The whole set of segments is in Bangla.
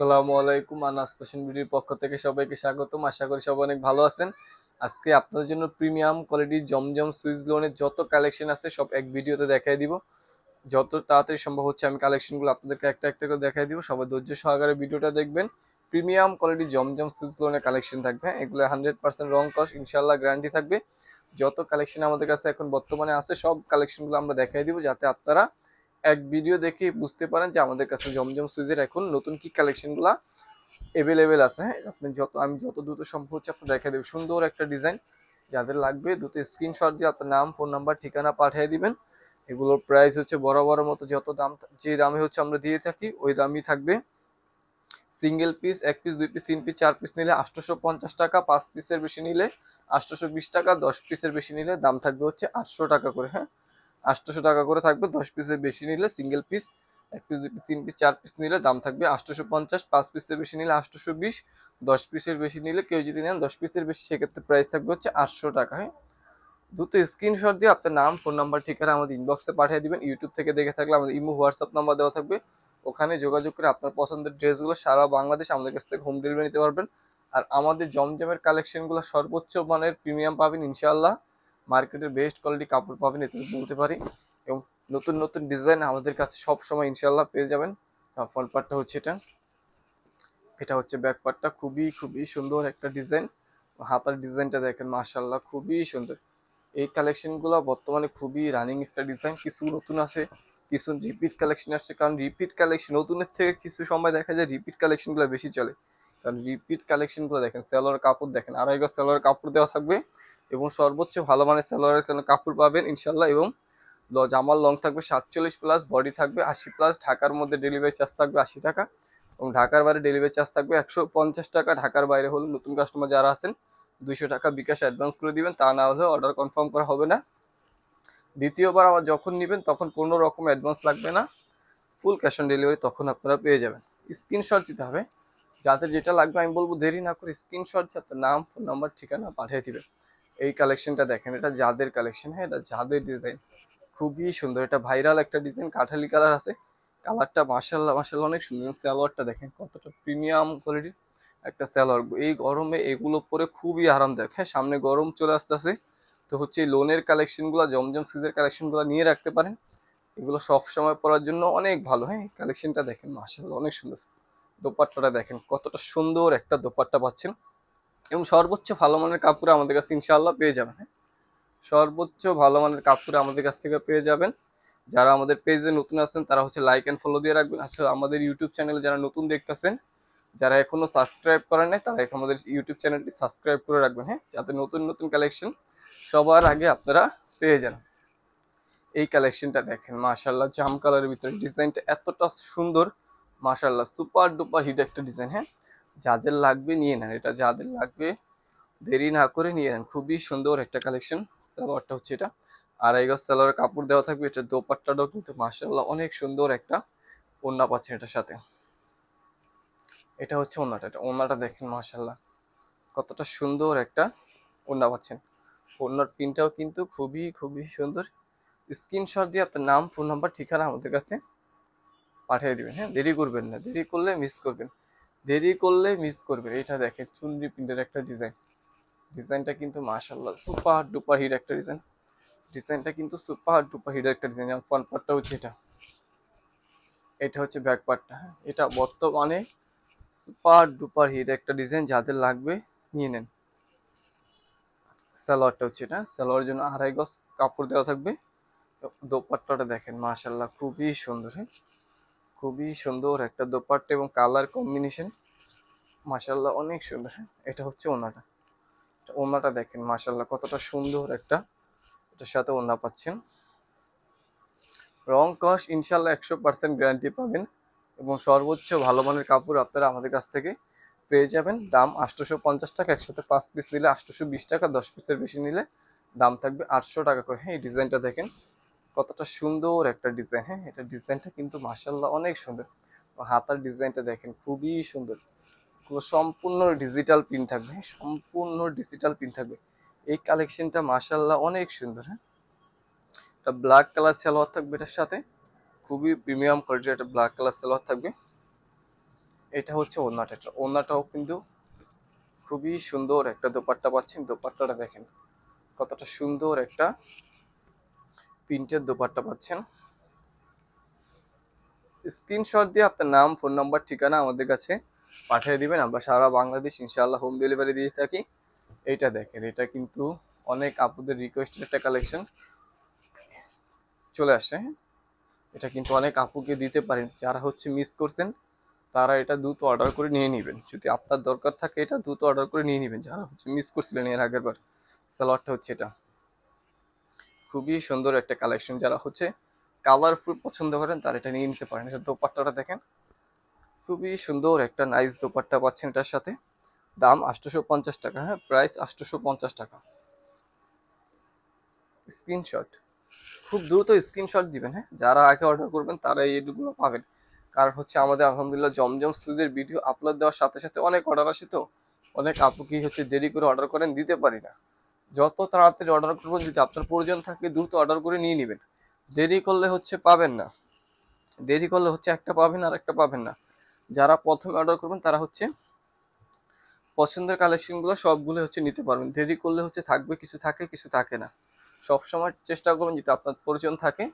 আসসালামু আলাইকুম। আনাস ফ্যাশন বিডির পক্ষ থেকে সবাইকে স্বাগতম। আশা করি সবাই অনেক ভালো আছেন। আজকে আপনাদের জন্য প্রিমিয়াম কোয়ালিটির জমজম সুইস লোনের যত কালেকশন আছে সব এক ভিডিওতে দেখাই দিব। যত তাড়াতাড়ি সম্ভব হচ্ছে আমি কালেকশনগুলো আপনাদেরকে একটা একটা করে দেখাই দিব। সবাই ধৈর্য সহকারে ভিডিওটা দেখবেন। প্রিমিয়াম কোয়ালিটির জমজম সুইস লোনের কালেকশন থাকবে। এগুলো 100% রং কস ইনশাআল্লাহ গ্যারান্টি থাকবে। যত কালেকশন আমাদের কাছে এখন বর্তমানে আছে সব কালেকশনগুলো আমরা দেখাই দিব, যাতে আপনারা এক ভিডিও দেখে বুঝতে পারেন যে আমাদের কাছে জমজম সুইজের এখন নতুন কি কালেকশনগুলো এভেলেবেল আছে। হ্যাঁ, আপনি আমি যত দ্রুত সম্ভব হচ্ছে আপনি দেখা দেবেন। সুন্দর একটা ডিজাইন, যাদের লাগবে দ্রুত স্ক্রিনশট দিয়ে আপনার নাম, ফোন নাম্বার, ঠিকানা পাঠিয়ে দিবেন। এগুলোর প্রাইস হচ্ছে বরাবর মতো যত দাম, যে দামে হচ্ছে আমরা দিয়ে থাকি ওই দামই থাকবে। সিঙ্গেল পিস, এক পিস, দুই পিস, তিন পিস, চার পিস নিলে 850 টাকা, 5 পিসের বেশি নিলে 820 টাকা, 10 পিসের বেশি নিলে দাম থাকবে হচ্ছে 800 টাকা করে। হ্যাঁ, 800 টাকা করে থাকবে। 10 পিসের বেশি নিলে সিঙ্গেল পিস, এক পিস, দুই পিস, তিন পিস, চার পিস নিলে দাম থাকবে 850, 5 পিসের বেশি নিলে 820, 10 পিসের বেশি নিলে কেউ যদি নেন 10 পিসের বেশি সেক্ষেত্রে প্রাইস থাকবে হচ্ছে 800 টাকা। হ্যাঁ, দ্রুত স্ক্রিনশট দিয়ে আপনার নাম, ফোন নাম্বার, ঠিকানা আমাদের ইনবক্সে পাঠিয়ে দিবেন। ইউটিউব থেকে দেখে থাকলে আমাদের ইমো, হোয়াটসঅ্যাপ নাম্বার দেওয়া থাকবে, ওখানে যোগাযোগ করে আপনার পছন্দের ড্রেসগুলো সারা বাংলাদেশ আমাদের কাছ থেকে হোম ডেলিভারি নিতে পারবেন। আর আমাদের জমজমের কালেকশনগুলো সর্বোচ্চ মানের প্রিমিয়াম পাবেন ইনশাআল্লাহ। মার্কেটের বেস্ট কোয়ালিটি কাপড় পাবেন, এতে বলতে পারি। এবং নতুন নতুন ডিজাইন আমাদের কাছে সব সময় ইনশাআল্লাহ পেয়ে যাবেন। ফ্রন্ট পার্টটা হচ্ছে এটা, এটা হচ্ছে ব্যাক পার্টটা। খুবই খুবই সুন্দর একটা ডিজাইন। হাতার ডিজাইনটা দেখেন, মাশাআল্লাহ খুবই সুন্দর। এই কালেকশনগুলো বর্তমানে খুবই রানিং একটা ডিজাইন। কিছু নতুন আছে, কিছু রিপিট কালেকশন আসছে। কারণ রিপিট কালেকশন নতুনের থেকে কিছু সময় দেখা যায় রিপিট কালেকশনগুলো বেশি চলে। কারণ রিপিট কালেকশনগুলো দেখেন, সেলোয়ার কাপড় দেখেন, আড়াই গজ সেলোয়ার কাপড় দেওয়া থাকবে এবং সর্বোচ্চ ভালো মানের সেলোয়ারের কাপড় পাবেন ইনশাল্লাহ। এবং জামার লং থাকবে 47+, বডি থাকবে 80+। ঢাকার মধ্যে ডেলিভারি চার্জ থাকবে 80 টাকা এবং ঢাকার বাইরে ডেলিভারি চার্জ থাকবে 150 টাকা। ঢাকার বাইরে হলে নতুন কাস্টমার যারা আছেন 200 টাকা বিকাশ অ্যাডভান্স করে দিবেন, তা না হলে অর্ডার কনফার্ম করা হবে না। দ্বিতীয়বার আবার যখন নেবেন তখন কোনো রকম অ্যাডভান্স লাগবে না, ফুল ক্যাশ অন ডেলিভারি তখন আপনারা পেয়ে যাবেন। স্ক্রিনশট দিতে হবে, যাদের যেটা লাগবে আমি বলবো দেরি না করে স্ক্রিনশট দিয়ে আপনার নাম, ফোন নাম্বার, ঠিকানা পাঠিয়ে দিবেন। এই কালেকশনটা দেখেন, এটা যাদের কালেকশন। হ্যাঁ, এটা যাদের ডিজাইন খুবই সুন্দর। এটা ভাইরাল একটা ডিজাইন, কাঠালি কালার আছে। কালারটা মাশাআল্লাহ মাশাআল্লাহ অনেক সুন্দর। সালোয়ারটা দেখেন কতটা প্রিমিয়াম কোয়ালিটির একটা সালোয়ার। এই গরমে এগুলো পরে খুবই আরামদায়ক। হ্যাঁ, সামনে গরম চলে আসতেছে, তো হচ্ছে এই লোনের কালেকশনগুলো, জমজম সিজের কালেকশনগুলো নিয়ে রাখতে পারেন। এগুলো সব সময় পরার জন্য অনেক ভালো। হ্যাঁ, কালেকশনটা দেখেন মাশাআল্লাহ অনেক সুন্দর। দোপাট্টাটা দেখেন কতটা সুন্দর একটা দোপাট্টা পাচ্ছেন এবং সর্বোচ্চ ভালো মানের কাপড় আমাদের কাছে ইনশাআল্লাহ পেয়ে যাবেন। হ্যাঁ, সর্বোচ্চ ভালো মানের কাপড় আমাদের কাছ থেকে পেয়ে যাবেন। যারা আমাদের পেজে নতুন আছেন তারা হচ্ছে লাইক এন্ড ফলো দিয়ে রাখবেন। আসলে আমাদের ইউটিউব চ্যানেলে যারা নতুন দেখতেছেন, যারা এখনো সাবস্ক্রাইব করেন নাই, তারা আমাদের ইউটিউব চ্যানেলটি সাবস্ক্রাইব করে রাখবেন। হ্যাঁ, যাতে নতুন নতুন কালেকশন সবার আগে আপনারা পেয়ে যান। এই কালেকশনটা দেখেন মাশাআল্লাহ, জাম কালারের ভিতরে ডিজাইনটা এতটা সুন্দর, মাশাআল্লাহ সুপার ডুপার হিট একটা ডিজাইন। হ্যাঁ, যাদের লাগবে নিয়ে নেন, এটা যাদের লাগবে দেরি না করে নিয়ে নেন। খুবই সুন্দর একটা কালেকশন। সালোয়ারটা হচ্ছে এটা, আড়াই গজ সালোয়ারের কাপড় দেওয়া থাকবে। এটা দোপাট্টাটাও কিন্তু মাশাআল্লাহ অনেক সুন্দর একটা ওড়না পাচ্ছেন এটার সাথে। এটা হচ্ছে ওড়নাটা, এটা ওড়নাটা দেখেন মাশাআল্লাহ কতটা সুন্দর একটা ওড়না পাচ্ছেন। ওড়নার প্রিন্টটাও কিন্তু খুবই খুবই সুন্দর। স্ক্রিনশট দিয়ে আপনার নাম, ফোন নাম্বার, ঠিকানা আমাদের কাছে পাঠিয়ে দিবেন। হ্যাঁ, দেরি করবেন না, দেরি করলে মিস করবেন, দেরি করলে মিস করবেন। এটা দেখেন চুনরি প্রিন্টের একটা ডিজাইন। ডিজাইনটা কিন্তু মাশাআল্লাহ সুপার ডুপার হিট একটা ডিজাইন। ডিজাইনটা কিন্তু সুপার ডুপার হিট একটা ডিজাইন। যেমন ফ্রন্ট পার্টটা হচ্ছে এটা, এটা হচ্ছে ব্যাক পার্টটা। হ্যাঁ, এটা বর্তমানে সুপার ডুপার হিট একটা ডিজাইন, যাদের লাগবে নিয়ে নেন। সালোয়ারটা হচ্ছে এটা, সালোয়ারের জন্য আড়াই গজ কাপড় দেওয়া থাকবে। দোপাট্টাটা দেখেন মাশাআল্লাহ খুবই সুন্দর। হ্যাঁ, খুবই সুন্দর একটা দোপাট্টা এবং কালার কম্বিনেশন মাশাআল্লাহ অনেক সুন্দর। হ্যাঁ, এটা হচ্ছে ওড়নাটা। ওড়নাটা দেখেন মাশাআল্লাহ কতটা সুন্দর একটা, এটার সাথে ওড়না পাচ্ছেন। রং কস ইনশাল্লাহ 100% গ্যারান্টি পাবেন এবং সর্বোচ্চ ভালো মানের কাপড় আপনারা আমাদের কাছ থেকে পেয়ে যাবেন। দাম 850 টাকা, একসাথে 5 পিস নিলে 820 টাকা, 10 পিসের বেশি নিলে দাম থাকবে 800 টাকা করে। হ্যাঁ, এই ডিজাইনটা দেখেন কতটা সুন্দর একটা ডিজাইন। হ্যাঁ, এটা ডিজাইনটা কিন্তু মাশাআল্লাহ অনেক সুন্দর। হাতার ডিজাইনটা দেখেন খুবই সুন্দর। সম্পূর্ণ ডিজিটাল প্রিন্ট থাকবে। হ্যাঁ, সম্পূর্ণ ডিজিটাল প্রিন্ট থাকবে। এই কালেকশনটা মাশাআল্লাহ অনেক সুন্দর। হ্যাঁ, এটা ব্ল্যাক কালার সালোয়ার থাকবে এটার সাথে, খুবই প্রিমিয়াম কোয়ালিটির একটা ব্ল্যাক কালার সালোয়ার থাকবে। এটা হচ্ছে ওড়নাটা, ওড়নাটাও কিন্তু খুবই সুন্দর একটা দোপাট্টা পাচ্ছেন। দোপাট্টাটা দেখেন কতটা সুন্দর একটা প্রিন্টের দোপাট্টা পাচ্ছেন। স্ক্রিনশট দিয়ে আপনার নাম, ফোন নাম্বার, ঠিকানা আমাদের কাছে পাঠিয়ে দিবেন, আমরা সারা বাংলাদেশ ইনশাআল্লাহ হোম ডেলিভারি দিয়ে থাকি। এইটা দেখেন, এটা কিন্তু অনেক আপুদের রিকোয়েস্টের একটা কালেকশন চলে আসে। এটা কিন্তু অনেক আপুকে দিতে পারেন, যারা হচ্ছে মিস করছেন তারা এটা দ্রুত অর্ডার করে নিয়ে নেবেন। যদি আপনার দরকার থাকে এটা দ্রুত অর্ডার করে নিয়ে নেবেন, যারা হচ্ছে মিস করছিলেন এর আগের বার। সালোয়ারটা হচ্ছে এটা, খুবই সুন্দর একটা কালেকশন। যারা হচ্ছে কালারফুল পছন্দ করেন তারা এটা নিয়ে নিতে পারেন। এটা দোপাট্টাটা দেখেন, খুবই সুন্দর একটা নাইস দোপাট্টা পাচ্ছেন এটার সাথে। দাম 850 টাকা, হ্যাঁ প্রাইস 850 টাকা। স্ক্রিনশট, খুব দ্রুত স্ক্রিনশট দিবেন, হ্যাঁ যারা আগে অর্ডার করবেন তারা এইগুলো পাবেন। কারণ হচ্ছে আমাদের আলহামদুলিল্লাহ জমজম সুজের ভিডিও আপলোড দেওয়ার সাথে সাথে অনেক অর্ডার আসে, তো অনেক আপু কি হচ্ছে দেরি করে অর্ডার করেন, দিতে পারি না। যত তাড়াতাড়ি অর্ডার করবেন, যদি আপনার প্রয়োজন থাকে দ্রুত অর্ডার করে নিয়ে নেবেন। দেরি করলে হচ্ছে পাবেন না, দেরি করলে হচ্ছে একটা পাবেন আর একটা পাবেন না। যারা প্রথমে অর্ডার করবেন তারা হচ্ছে পছন্দের কালেকশনগুলো সবগুলো হচ্ছে নিতে পারবেন। দেরি করলে হচ্ছে থাকবে কিছু, থাকে কিছু থাকে না। সবসময় চেষ্টা করবেন যদি আপনার প্রয়োজন থাকে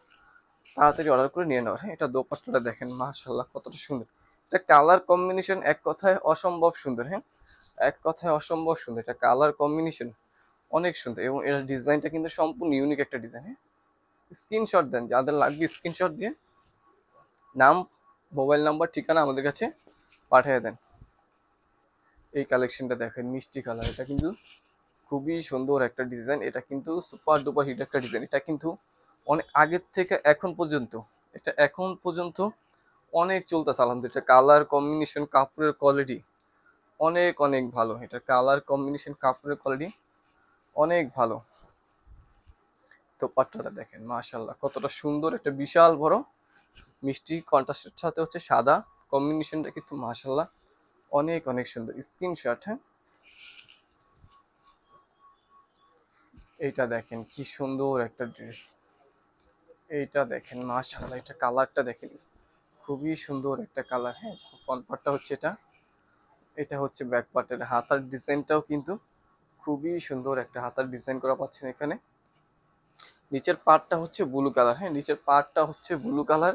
তাড়াতাড়ি অর্ডার করে নিয়ে নেওয়ার। হ্যাঁ, এটা দোপাট্টাটা দেখেন মাশাআল্লাহ কতটা সুন্দর। এটা কালার কম্বিনেশন এক কথায় অসম্ভব সুন্দর। হ্যাঁ, এক কথায় অসম্ভব সুন্দর। এটা কালার কম্বিনেশন অনেক সুন্দর, এবং এর ডিজাইনটা কিন্তু সম্পূর্ণ ইউনিক একটা ডিজাইন। হ্যাঁ, স্ক্রিনশট দেন, যাদের লাগবে স্ক্রিনশট দিয়ে নাম, মোবাইল নাম্বার, ঠিকানা আমাদের কাছে পাঠিয়ে দেন। এই কালেকশনটা দেখেন মিষ্টি কালার, এটা কিন্তু খুবই সুন্দর একটা ডিজাইন। এটা কিন্তু সুপার ডুপার হিট একটা ডিজাইন। এটা কিন্তু অনেক আগের থেকে এখন পর্যন্ত, এটা এখন পর্যন্ত অনেক চলতেছে আলহামদুলিল্লাহ। কালার কম্বিনেশন, কাপড়ের কোয়ালিটি অনেক অনেক ভালো। এটা কালার কম্বিনেশন, কাপড়ের কোয়ালিটি অনেক ভালো। তো পাট্টাটা দেখেন মাশাআল্লাহ কতটা সুন্দর, একটা বিশাল বড় মিষ্টি কন্ট্রাস্টের সাথে হচ্ছে সাদা কম্বিনেশনটা কিন্তু মাশাআল্লাহ অনেক অনেক সুন্দর। স্ক্রিনশট, হ্যাঁ এইটা দেখেন কি সুন্দর একটা ড্রেস। এইটা দেখেন মাশাআল্লাহ, এটা কালারটা দেখেন খুবই সুন্দর একটা কালার। হ্যাঁ, ফ্রন্ট পার্টটা হচ্ছে এটা, এটা হচ্ছে ব্যাক পার্টের। হাতার ডিজাইনটাও কিন্তু খুবই সুন্দর একটা হাতার ডিজাইন করা পাচ্ছেন এখানে। নিচের পার্টটা হচ্ছে ব্লু কালার। হ্যাঁ, নিচের পার্টটা হচ্ছে ব্লু কালার।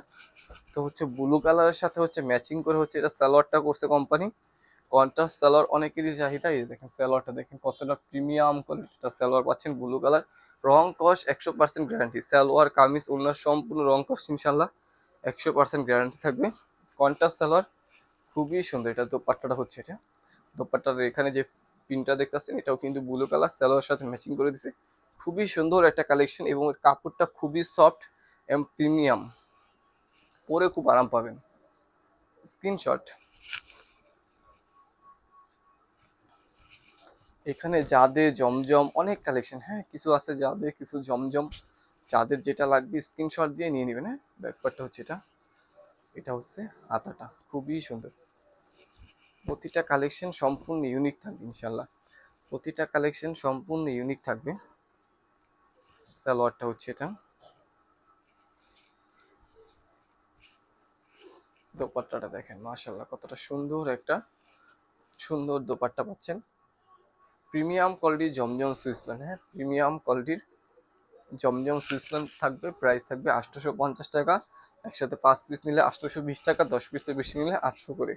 তো হচ্ছে ব্লু কালারের সাথে হচ্ছে ম্যাচিং করে হচ্ছে এটা সালোয়ারটা করছে কোম্পানি কন্ট্রাস্ট সালোয়ার। অনেকেরই চাহিদা। এই দেখেন সালোয়ারটা দেখেন কতটা প্রিমিয়াম কোয়ালিটিটা সালোয়ার পাচ্ছেন ব্লু কালার। রং কস 100% গ্যারান্টি। সালোয়ার কামিজ ওনার সম্পূর্ণ রং কস ইনশাল্লাহ 100% গ্যারান্টি থাকবে। কন্ট্রাস্ট সালোয়ার খুবই সুন্দর। এটা দোপাট্টাটা হচ্ছে এটা, দোপাট্টার এখানে যে পিনটা দেখতেছেন এটাও কিন্তু ব্লু কালার, সালোয়ার সাথে ম্যাচিং করে দিছে। খুবই সুন্দর একটা কালেকশন, এবং এর কাপড়টা খুবই সফট এবং প্রিমিয়াম, পরে খুব আরাম পাবেন। স্ক্রিনশট, এখানে যাদের জমজম অনেক কালেকশন, হ্যাঁ কিছু আছে যাদের, কিছু জমজম, যাদের যেটা লাগবে স্ক্রিনশট দিয়ে নিয়ে নেবেন। হ্যাঁ, ব্যাপারটা হচ্ছে এটা, এটা হচ্ছে হাতাটা খুবই সুন্দর। প্রতিটা কালেকশন সম্পূর্ণ ইউনিক থাকবে ইনশাল্লাহ, প্রতিটা কালেকশন সম্পূর্ণ ইউনিক থাকবে। সালোয়ারটা হচ্ছে এটা, দোপাট্টাটা দেখেন মাশাল্লাহ কতটা সুন্দর একটা সুন্দর দোপাট্টা পাচ্ছেন। প্রিমিয়াম কোয়ালিটির জমজম সুইসল্যান্ড। হ্যাঁ, প্রিমিয়াম কোয়ালিটির জমজম সুইসল্যান্ড থাকবে। প্রাইস থাকবে 850 টাকা। একসাথে 5 পিস নিলে 820 টাকা, 10 পিসের বেশি নিলে 800 করে।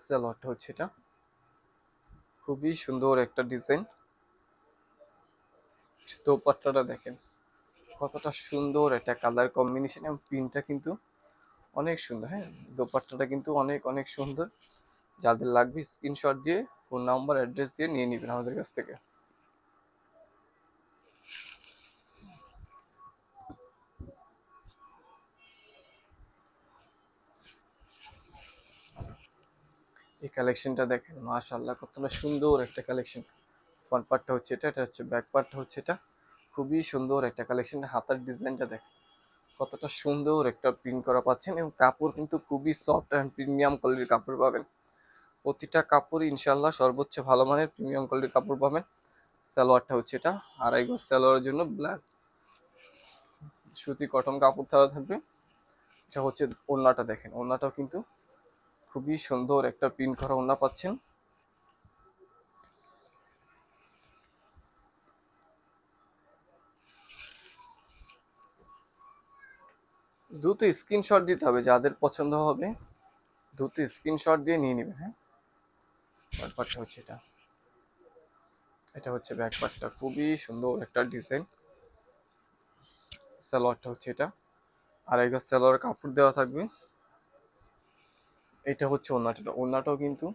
সালোয়ারটা হচ্ছে এটা, খুবই সুন্দর একটা ডিজাইন। দোপাট্টাটা দেখেন কতটা সুন্দর একটা কালার কম্বিনেশন, এবং প্রিন্টটা কিন্তু অনেক সুন্দর। হ্যাঁ, দোপাট্টাটা কিন্তু অনেক অনেক সুন্দর। যাদের লাগবে স্ক্রিনশট দিয়ে ফোন নাম্বার অ্যাড্রেস দিয়ে নিয়ে নেবেন আমাদের কাছ থেকে। এই কালেকশনটা দেখেন মাশাআল্লাহ কতটা সুন্দর একটা কালেকশন। ফ্রন্ট পার্টটা হচ্ছে এটা, এটা হচ্ছে ব্যাক পার্টটা হচ্ছে এটা। খুবই সুন্দর একটা কালেকশন। হাতার ডিজাইনটা দেখেন কতটা সুন্দর একটা প্রিন্ট করা পাচ্ছেন, এবং কাপড় কিন্তু খুবই সফট অ্যান্ড প্রিমিয়াম কোয়ালিটির কাপড় পাবেন। প্রতিটা কাপড়ই ইনশাল্লাহ সর্বোচ্চ ভালো মানের প্রিমিয়াম কোয়ালিটির কাপড় পাবেন। সালোয়ারটা হচ্ছে এটা, আড়াই গজ সালোয়ারের জন্য ব্ল্যাক সুতি কটন কাপড় দেওয়া থাকবে। এটা হচ্ছে ওড়নাটা, দেখেন ওড়নাটাও কিন্তু খুবই সুন্দর একটা প্রিন্ট করা ওড়না পাচ্ছেন। দ্রুত স্ক্রিনশট দিতে হবে, যাদের পছন্দ হবে দ্রুত স্ক্রিনশট দিয়ে নিয়ে নেবেন। হ্যাঁ, ব্যাক পার্টটা হচ্ছে এটা, এটা হচ্ছে ব্যাক পার্টটা, খুবই সুন্দর একটা ডিজাইন। সালোয়ারটা হচ্ছে এটা, আড়াই গজ সালোয়ার কাপড় দেওয়া থাকবে। এটা হচ্ছে ওড়নাটা, ওড়নাটাও কিন্তু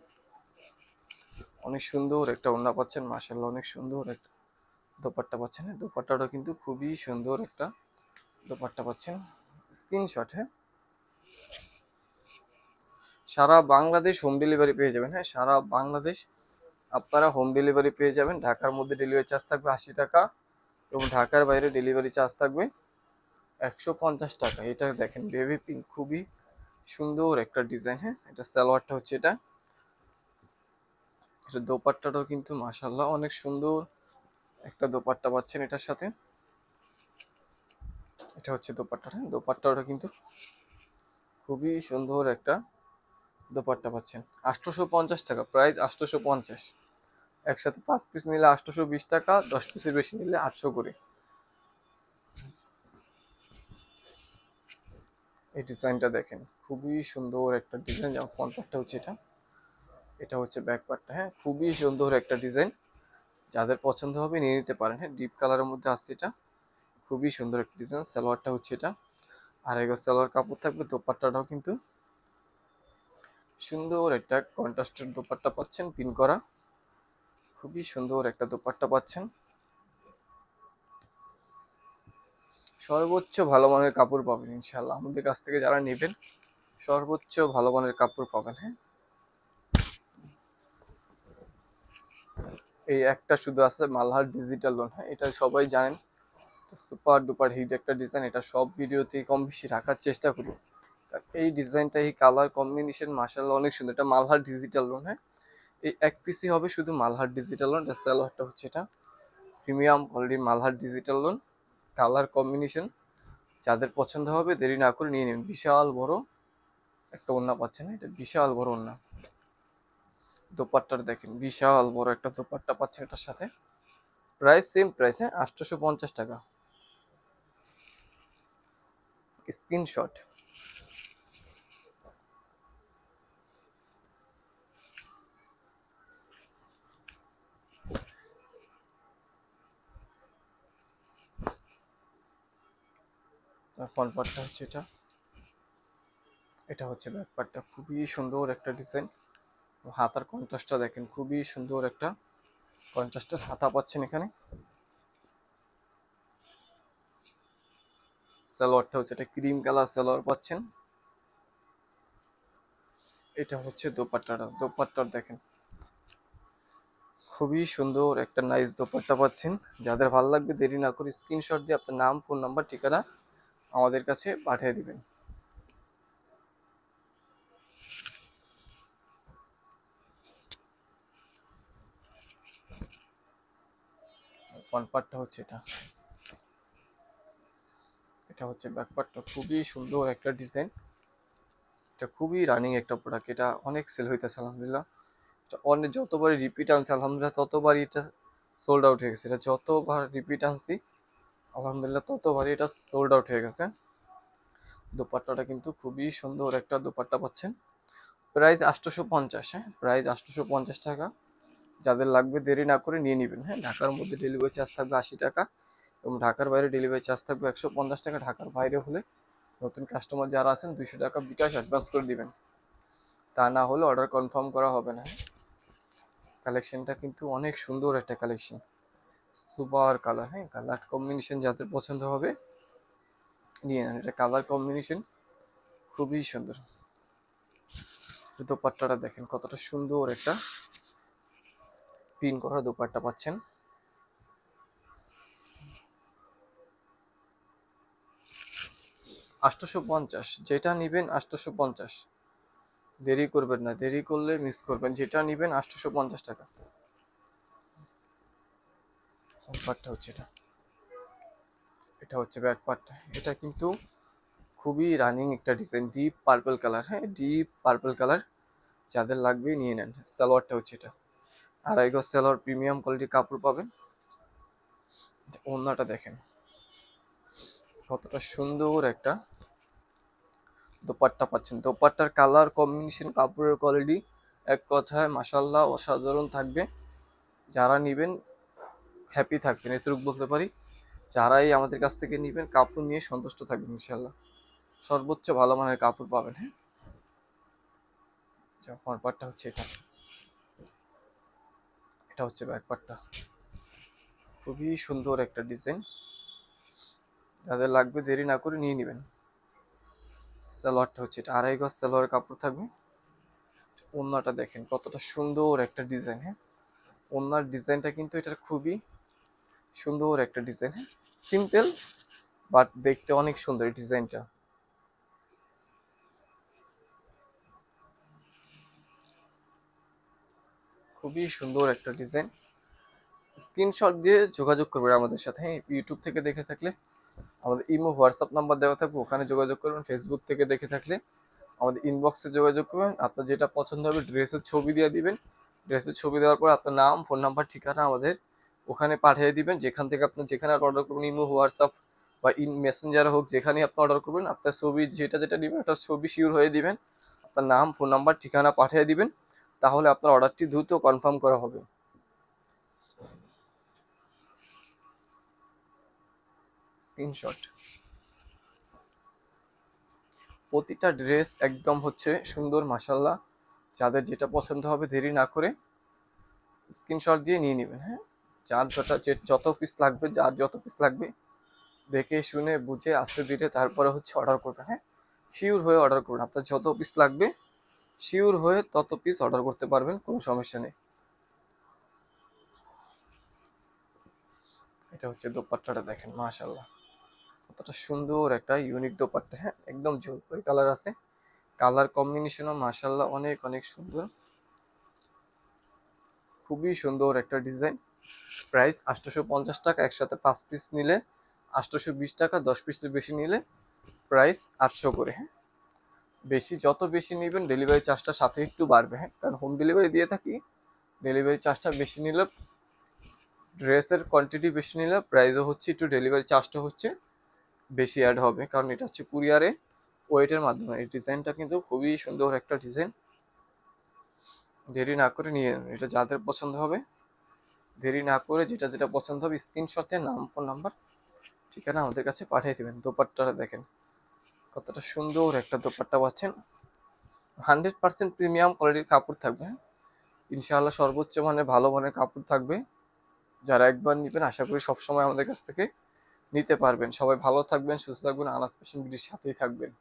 অনেক সুন্দর একটা ওড়না পাচ্ছেন, মাশাআল্লাহ অনেক সুন্দর একটা দোপাট্টা পাচ্ছেন। দোপাট্টাটাও কিন্তু খুবই সুন্দর একটা দোপাট্টা পাচ্ছেন। স্ক্রিনশট, হ্যাঁ, সারা বাংলাদেশ হোম ডেলিভারি পেয়ে যাবেন। হ্যাঁ, সারা বাংলাদেশ আপনারা হোম ডেলিভারি পেয়ে যাবেন। ঢাকার মধ্যে ডেলিভারি চার্জ থাকবে 80 টাকা এবং ঢাকার বাইরে ডেলিভারি চার্জ থাকবে 150 টাকা। এটা দেখেন বেবি পিঙ্ক, খুবই সুন্দর একটা ডিজাইন। হ্যাঁ, এটা সালোয়ারটা হচ্ছে এটা, এটা দোপাট্টাটাও কিন্তু মাশাআল্লাহ অনেক সুন্দর একটা দোপাট্টা পাচ্ছেন এটার সাথে। এটা হচ্ছে দোপাট্টাটা, দোপাট্টাটা কিন্তু খুবই সুন্দর একটা দোপাট্টা পাচ্ছেন। 850 টাকা প্রাইস, 850। একসাথে 5 পিস নিলে 820 টাকা, 10 পিসের বেশি নিলে 800 করে। এই ডিজাইনটা দেখেন খুবই সুন্দর একটা ডিজাইন। যেমন ফ্রন্ট পার্টটা হচ্ছে এটা, এটা হচ্ছে ব্যাক পার্টটা। হ্যাঁ, খুবই সুন্দর একটা ডিজাইন, যাদের পছন্দ হবে নিয়ে নিতে পারেন। হ্যাঁ, ডিপ কালারের মধ্যে আসছে এটা, খুবই সুন্দর একটা ডিজাইন। সালোয়ারটা হচ্ছে এটা, আড়াই গজ সালোয়ার কাপড় থাকবে। দোপাট্টাটাও কিন্তু সুন্দর একটা কন্ট্রাস্টের দোপাট্টা পাচ্ছেন, পিন করা, খুবই সুন্দর একটা দোপাট্টা পাচ্ছেন। সর্বোচ্চ ভালো মানের কাপড় পাবেন ইনশাল্লাহ, আমাদের কাছ থেকে যারা নেবেন সর্বোচ্চ ভালো মানের কাপড় পাবেন। হ্যাঁ, এই একটা শুধু আছে মালহার ডিজিটাল লোন। হ্যাঁ, এটা সবাই জানেন, সুপার ডুপার হিট একটা ডিজাইন, এটা সব ভিডিওতেই কম বেশি রাখার চেষ্টা করি। এই ডিজাইনটা, এই কালার কম্বিনেশন মাশাআল্লাহ অনেক সুন্দর। এটা মালহার ডিজিটাল লোন। হ্যাঁ, এই এক পিসই হবে শুধু মালহার ডিজিটাল লোন। এটা সালোয়ারটা হচ্ছে এটা, প্রিমিয়াম কোয়ালিটির Malhar digital loan, colour combination, যাদের পছন্দ হবে দেরি না করে নিয়ে নেবেন। বিশাল বড় একটা ওড়না পাচ্ছেন, এটা বিশাল বড় ওড়না। দোপাট্টাটা দেখেন, বিশাল বড় একটা দোপাট্টা পাচ্ছেন এটার সাথে। প্রাইস সেম প্রাইস, হ্যাঁ, 850 টাকা। স্ক্রিনশট। ফ্রন্ট পার্টটা হচ্ছে এটা, এটা হচ্ছে ব্যাক পার্টটা, খুবই সুন্দর একটা ডিজাইন। হাতার কন্ট্রাস্টটা দেখেন, খুবই সুন্দর একটা কন্ট্রাস্টের হাতা পাচ্ছেন এখানে। সালোয়ারটা হচ্ছে এটা, ক্রিম কালার সালোয়ার পাচ্ছেন। এটা হচ্ছে দোপাট্টাটা, দোপাট্টার দেখেন খুবই সুন্দর একটা নাইস দোপাট্টা পাচ্ছেন। যাদের ভালো লাগবে দেরি না করে স্ক্রিনশট দিয়ে আপনার নাম, ফোন নাম্বার, ঠিকানা আমাদের কাছে পাঠিয়ে দিবেন। ফ্রন্ট পার্টটা হচ্ছে এটা, এটা হচ্ছে ব্যাক পার্টটা, খুবই সুন্দর একটা ডিজাইন। এটা খুবই রানিং একটা প্রোডাক্ট, এটা অনেক সেল হইতেছে আলহামদুলিল্লাহ। এটা অনেক যতবারই রিপিট আনছে আলহামদুলিল্লাহ ততবারই এটা সোল্ড আউট হয়ে গেছে। এটা যতবার রিপিট আনছি আলহামদুলিল্লাহ ততবারই এটা সোল্ড আউট হয়ে গেছে। দোপাট্টাটা কিন্তু খুবই সুন্দর একটা দোপাট্টা পাচ্ছেন। প্রাইস 850। হ্যাঁ, প্রাইস 850 টাকা। যাদের লাগবে দেরি না করে নিয়ে নেবেন। হ্যাঁ, ঢাকার মধ্যে ডেলিভারি চার্জ থাকবে 80 টাকা এবং ঢাকার বাইরে ডেলিভারি চার্জ থাকবে 150 টাকা। ঢাকার বাইরে হলে নতুন কাস্টমার যারা আছেন 200 টাকা বিকাশ অ্যাডভান্স করে দিবেন, তা না হলে অর্ডার কনফার্ম করা হবে না। কালেকশনটা কিন্তু অনেক সুন্দর একটা কালেকশন, সুপার কালার। হ্যাঁ, কালার কম্বিনেশন যাদের পছন্দ হবে নিয়ে নেন, এটা কালার কম্বিনেশন খুবই সুন্দর। দোপাট্টাটা দেখেন কতটা সুন্দর একটা পিন করা দোপাট্টা পাচ্ছেন। 850, যেটা নিবেন 850। দেরি করবেন না, দেরি করলে মিস করবেন। যেটা নিবেন 850 টাকা। পার্টটা হচ্ছে এটা, এটা হচ্ছে ব্যাক পার্টটা। এটা কিন্তু খুবই রানিং একটা ডিজাইন, ডিপ পার্পল কালার। হ্যাঁ, ডিপ পার্পল কালার, যাদের লাগবে নিয়ে নেন। সালোয়ারটা হচ্ছে এটা, আড়াই গজ সালোয়ার, প্রিমিয়াম কোয়ালিটির কাপড় পাবেন। ওড়নাটা দেখেন কতটা সুন্দর একটা দোপাট্টা পাচ্ছেন। দোপাট্টার কালার কম্বিনেশন, কাপড়ের কোয়ালিটি এক কথায় মাশাআল্লাহ অসাধারণ থাকবে। যারা নিবেন হ্যাপি থাকবেন, এতটুকু বলতে পারি। যারাই আমাদের কাছ থেকে নিবেন কাপড় নিয়ে সন্তুষ্ট থাকবেন ইনশাল্লাহ। সর্বোচ্চ ভালো মানের কাপড় পাবেন। হ্যাঁ, ফ্রন্ট পার্টটা হচ্ছে এটা, এটা হচ্ছে ব্যাক পার্টটা। খুবই সুন্দর একটা ডিজাইন, যাদের লাগবে দেরি না করে নিয়ে নেবেন। সালোয়ারটা হচ্ছে এটা, আড়াই গজ সালোয়ার কাপড় থাকবে। ওড়নাটা দেখেন কতটা সুন্দর একটা ডিজাইন। হ্যাঁ, ওড়নার ডিজাইনটা কিন্তু এটার খুবই সুন্দর একটা ডিজাইন। হ্যাঁ, সিম্পল বাট দেখতে অনেক সুন্দর এই ডিজাইনটা। খুবই সুন্দর একটা ডিজাইন। স্ক্রিনশট দিয়ে যোগাযোগ করবেন আমাদের সাথে। হ্যাঁ, ইউটিউব থেকে দেখে থাকলে আমাদের ইমো হোয়াটসঅ্যাপ নাম্বার দেওয়া থাকবে, ওখানে যোগাযোগ করবেন। ফেসবুক থেকে দেখে থাকলে আমাদের ইনবক্সে যোগাযোগ করবেন। আপনার যেটা পছন্দ হবে ড্রেসের ছবি দিয়ে দিবেন। ড্রেসের ছবি দেওয়ার পর আপনার নাম, ফোন নাম্বার, ঠিকানা আমাদের ওখানে পাঠিয়ে দিবেন। যেখান থেকে আপনি যেখানে অর্ডার করবেন, ইমো, হোয়াটসঅ্যাপ বা মেসেঞ্জার হোক, যেখানে আপনি অর্ডার করবেন, আপনার ছবি যেটা যেটা নেবেন ওটা ছবি শিওর হয়ে দিবেন। আপনার নাম, ফোন নাম্বার, ঠিকানা পাঠিয়ে দিবেন, তাহলে আপনার অর্ডারটি দ্রুত কনফার্ম করা হবে। স্ক্রিনশট, প্রতিটা ড্রেস একদম হচ্ছে সুন্দর মাশাল্লাহ। যাদের যেটা পছন্দ হবে দেরি না করে স্ক্রিনশট দিয়ে নিয়ে নেবেন। হ্যাঁ, যার যত পিস লাগবে, যার যত পিস লাগবে দেখে শুনে বুঝে আস্তে ধীরে তারপরে হচ্ছে অর্ডার করবেন। হ্যাঁ, শিওর হয়ে অর্ডার করবেন। আপনার যত পিস লাগবে শিওর হয়ে তত পিস অর্ডার করতে পারবেন, কোনো সমস্যা নেই। এটা হচ্ছে দোপাট্টাটা দেখেন মাশাল্লাহ কতটা সুন্দর একটা ইউনিক দোপাট্টা। হ্যাঁ, একদম জলপাই কালার আছে, কালার কম্বিনেশনও মাশাল্লাহ অনেক অনেক সুন্দর। খুবই সুন্দর একটা ডিজাইন। প্রাইস 850 টাকা, একসাথে 5 পিস নিলে 820 টাকা, 10 পিসের বেশি নিলে প্রাইস 800 করে। হ্যাঁ, যত বেশি নেবেন ডেলিভারি চার্জটা সাথে একটু বাড়বে। হ্যাঁ, কারণ হোম ডেলিভারি দিয়ে থাকি, ডেলিভারি চার্জটা বেশি নিলে, ড্রেসের কোয়ান্টিটি বেশি নিলে প্রাইসও হচ্ছে একটু, ডেলিভারি চার্জটা হচ্ছে বেশি অ্যাড হবে, কারণ এটা হচ্ছে কুরিয়ারে ওয়েটের মাধ্যমে। এই ডিজাইনটা কিন্তু খুবই সুন্দর একটা ডিজাইন। দেরি না করে নিয়ে নেন, এটা যাদের পছন্দ হবে দেরি না করে যেটা যেটা পছন্দ হবে স্ক্রিনশটে নাম, ফোন নাম্বার, ঠিকানা আমাদের কাছে পাঠিয়ে দেবেন। দোপাট্টাটা দেখেন কতটা সুন্দর একটা দোপাট্টা পাচ্ছেন। 100% প্রিমিয়াম কোয়ালিটির কাপড় থাকবে। হ্যাঁ, ইনশাআল্লাহ সর্বোচ্চ মানের ভালো মানের কাপড় থাকবে। যারা একবার নেবেন আশা করি সবসময় আমাদের কাছ থেকে নিতে পারবেন। সবাই ভালো থাকবেন, সুস্থ থাকবেন, আনাজ ফ্যাশন বিডির সাথেই থাকবেন।